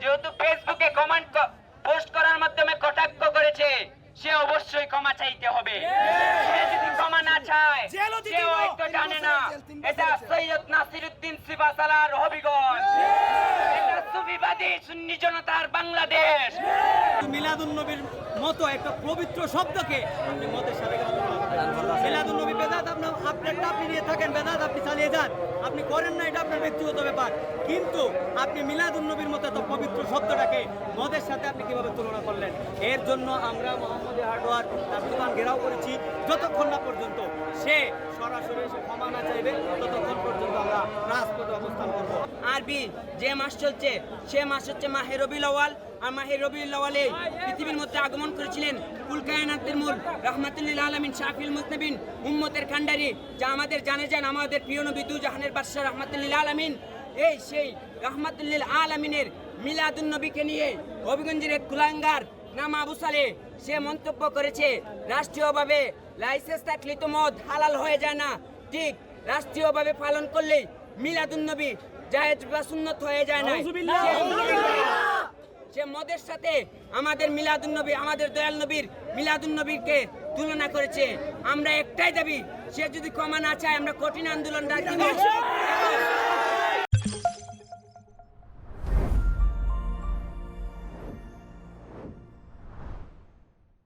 যেহেতু ফেসবুকে comment post করার মাধ্যমে কটাক্ষ করেছে, সে অবশ্যই ক্ষমা চাইতে হবে। সে যদি ক্ষমা না চায়, সে হয়তো জানে না এটা সৈয়দ নাসিরউদ্দিন সিপাহসালার হবিগঞ্জ, এটা সুফিবাদী সুন্নি জনতার বাংলাদেশ। মিলাদুন নবীর মতো একটা পবিত্র শব্দকে আপনি মতের সাথে মিলাদুন নবী বেদাত আপনি নিয়ে থাকেন, বেদাত আপনি চালিয়ে যান, আপনি করেন না, এটা আপনার ব্যক্তিগত ব্যাপার। কিন্তু আপনি মিলাদুন নবীর মতো এত পবিত্র শব্দটাকে মদের সাথে আপনি কিভাবে তুলনা করলেন? এর জন্য আমরা মোহাম্মদ হার্ডওয়ার তার দোকান ঘেরাও করেছি। যতক্ষণ না পর্যন্ত সে সরাসরি এসে ক্ষমা না চাইবে, ততক্ষণ পর্যন্ত আমরা রাজপথে অবস্থান করব। আরবি যে মাস চলছে, সে মাস হচ্ছে মাহে রবিউল আউয়াল। আর মাহে রবিউল আউয়ালে পৃথিবীর মধ্যে আগমন করেছিলেন কুল কায়নাতের মূল রাহমাতুল্লিল আলামিন শাফিউল মুজনিবিন উম্মতের কান্ডারি, যা আমাদের জানেন আমাদের প্রিয় নবী দু জাহানের বাদশা রাহমাতুল্লিল আলামিন। এই সেই রাহমাতুল্লিল আলামিনের মিলাদুন নবীকে নিয়ে হবিগঞ্জের এক কুলাঙ্গার নাম আবু সালেহ সে মন্তব্য করেছে, রাষ্ট্রীয়ভাবে লাইসেন্স থাকলে তো মদ হালাল হয়ে যায় না, ঠিক রাষ্ট্রীয়ভাবে পালন করলেই মিলাদুন নবী জায়েজ বা সুন্নত হয়ে যায় না। সে মদের সাথে আমাদের মিলাদুন নবী, আমাদের দয়াল নবীর মিলাদুন নবীকে তুলনা করেছে। আমরা একটাই দাবি, সে যদি ক্ষমা না চায় আমরা কঠিন আন্দোলন ডাক দিব।